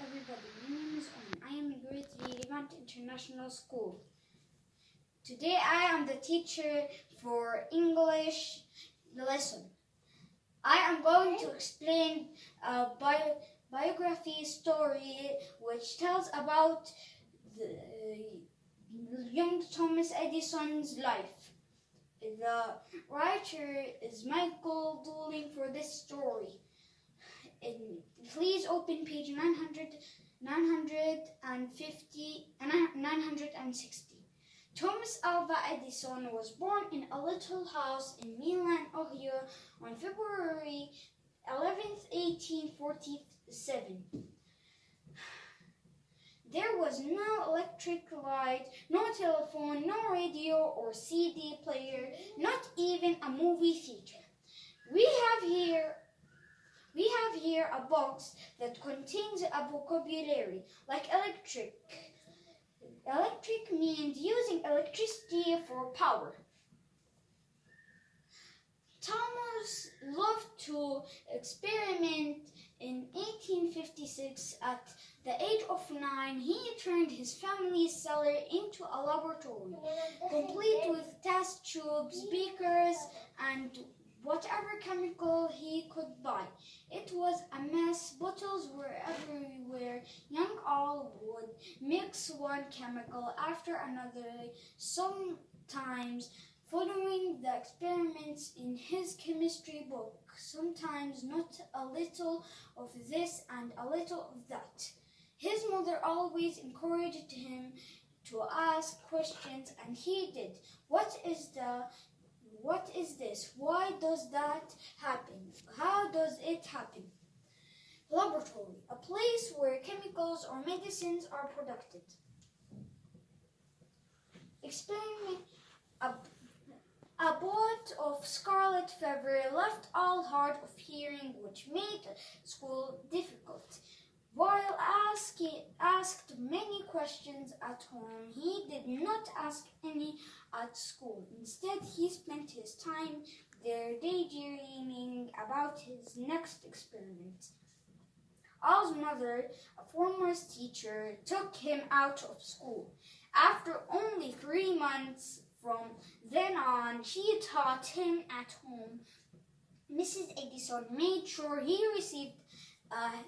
everybody, my name is Owen. I am in grade 3 Levant International School. Today I am the teacher for English lesson. I am going to explain a biography story which tells about the young Thomas Edison's life. The writer is Michael Dooling for this story. Please open page 960. Thomas Alva Edison was born in a little house in Milan, Ohio on February 11th, 1847. There was no electric light, no telephone, no radio or CD player, not even a movie theater. We have here a box that contains a vocabulary like electric. Electric means using electricity for power. Thomas loved to experiment. In 1856, at the age of 9, he turned his family's cellar into a laboratory, complete with test tubes, beakers, and whatever chemical he could buy. It was a mess. Bottles were everywhere. Young Al would mix one chemical after another, sometimes following the experiments in his chemistry book, sometimes not a little of this and a little of that. His mother always encouraged him to ask questions, and he did. What is this? Why does that happen? How does it happen? Laboratory, a place where chemicals or medicines are produced. Experiment. A bout of scarlet fever left Al hard of hearing, which made school difficult. While asked many questions at home, he did not ask any at school. Instead, he spent his time there daydreaming about his next experiment. Al's mother, a former teacher, took him out of school. After only 3 months from then on, she taught him at home. Mrs. Edison made sure he received an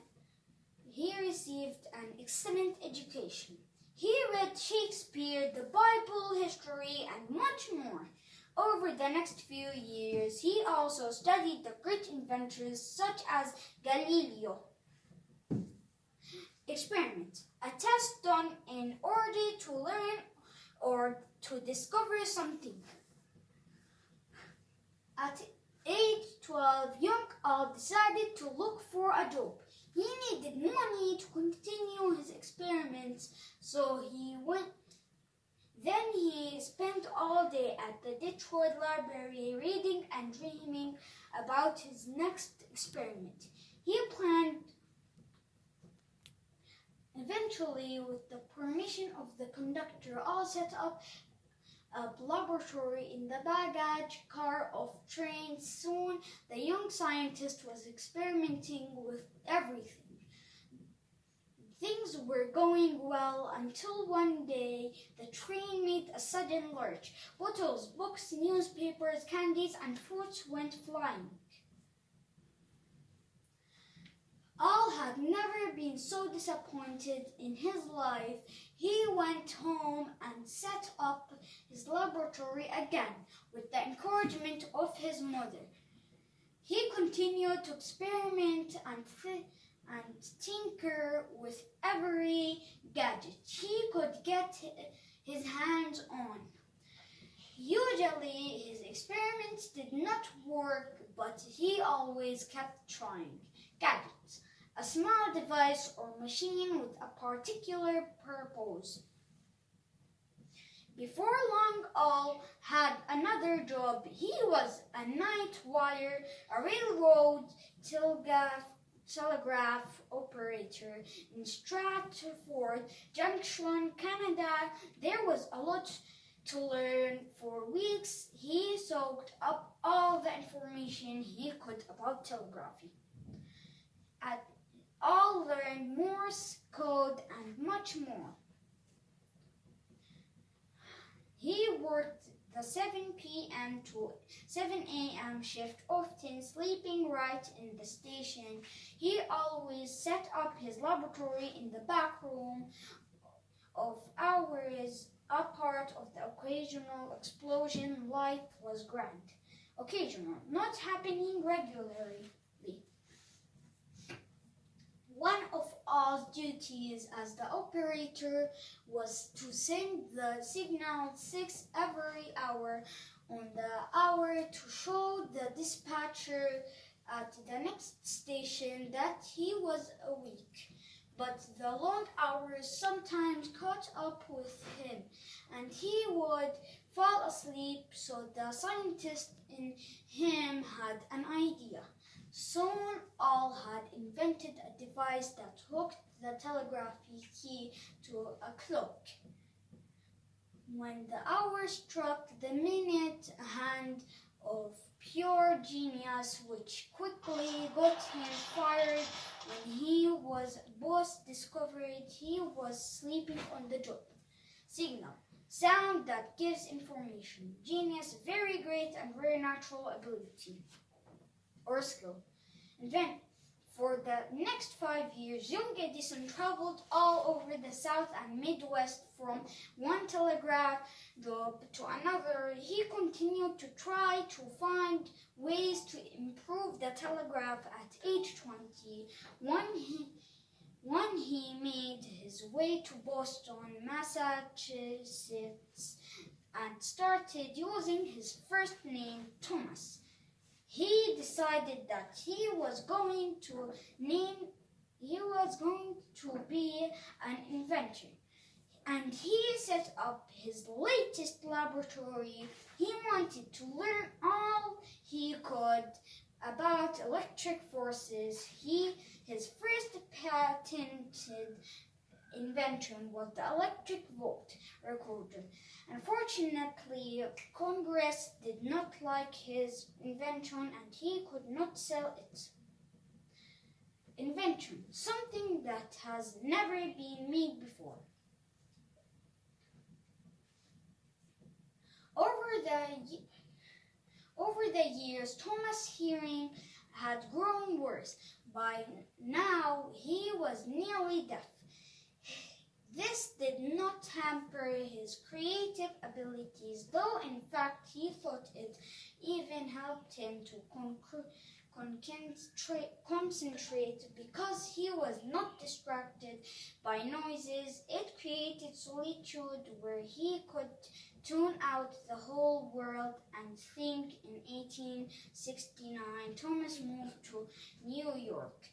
excellent education. He read Shakespeare, the Bible, history, and much more. Over the next few years, he also studied the great inventors such as Galileo. Experiment, a test done in order to learn or to discover something. At age 12, young Al decided to look for a job. He needed money to continue his experiments, so he spent all day at the Detroit Library reading and dreaming about his next experiment. He planned. Eventually, with the permission of the conductor, Al set up a laboratory in the baggage car of trains. Soon, the young scientist was experimenting with everything. Things were going well until one day the train made a sudden lurch. Bottles, books, newspapers, candies, and fruits went flying. Al had never been so disappointed in his life. He went home and set up his laboratory again with the encouragement of his mother. He continued to experiment and tinker with every gadget he could get his hands on. Usually his experiments did not work, but he always kept trying. Gadgets, a small device or machine with a particular purpose. Before long, Al had another job. He was a night wire, a railroad telegraph operator in Stratford Junction, Canada. There was a lot to learn. For weeks, he soaked up all the information he could about telegraphy. Al learned Morse much more. He worked the 7 p.m. to 7 a.m. shift, often sleeping right in the station. He always set up his laboratory in the back room of ours. A part of the occasional explosion. Life was grand. Occasional, not happening regularly. One of O's duties as the operator was to send the signal 6 every hour on the hour to show the dispatcher at the next station that he was awake. But the long hours sometimes caught up with him, and he would fall asleep, so the scientist in him had an idea. Soon all had invented a device that hooked the telegraph key to a clock. When the hour struck the minute hand of pure genius, which quickly got him fired when he was boss discovered he was sleeping on the job. Signal. Sound that gives information. Genius, very great and very natural ability or skill. And then, for the next 5 years, young Edison traveled all over the South and Midwest from one telegraph job to another. He continued to try to find ways to improve the telegraph at age 20. When he made his way to Boston, Massachusetts, and started using his first name, Thomas. He decided that he was going to be an inventor, and he set up his latest laboratory. He wanted to learn all he could about electric forces. His first patented invention was the electric volt recorder. Unfortunately, Congress did not like his invention and he could not sell it. Invention, something that has never been made before. Over the years, Thomas' hearing had grown worse. By now, he was nearly deaf. This did not hamper his creative abilities, though in fact he thought it even helped him to concentrate because he was not distracted by noises. It created solitude where he could tune out the whole world and think. In 1869, Thomas moved to New York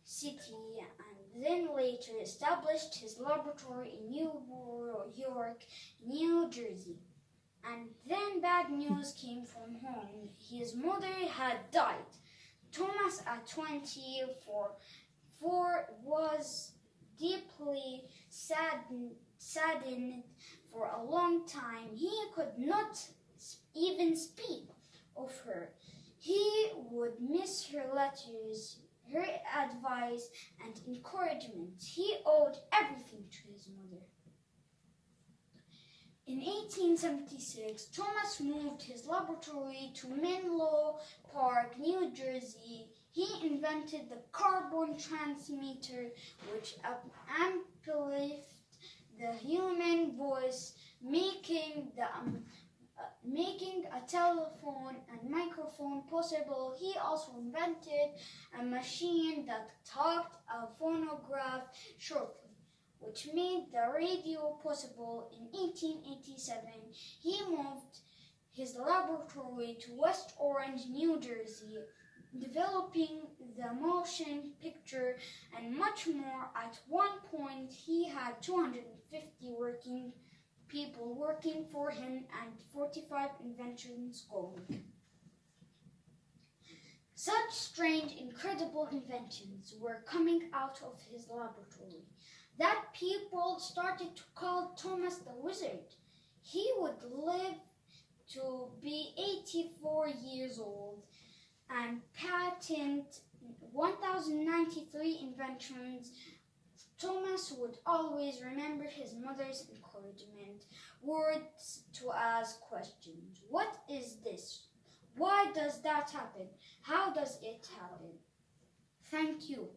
City and then later established his laboratory in New York, New Jersey. And then bad news came from home. His mother had died. Thomas, at 24, was deeply saddened for a long time. He could not even speak of her. He would miss her letters, her advice, and encouragement. He owed everything to his mother. In 1876, Thomas moved his laboratory to Menlo Park, New Jersey. He invented the carbon transmitter, which amplified the human voice, making a telephone and microphone possible. He also invented a machine that talked, a phonograph, shortly, which made the radio possible. In 1887, he moved his laboratory to West Orange, New Jersey, developing the motion picture and much more. At one point, he had 250 people working for him and 45 inventions going. Such strange, incredible inventions were coming out of his laboratory that people started to call Thomas the Wizard. He would live to be 84 years old and patent 1,093 inventions Thomas would always remember his mother's encouragement, words to ask questions. What is this? Why does that happen? How does it happen? Thank you.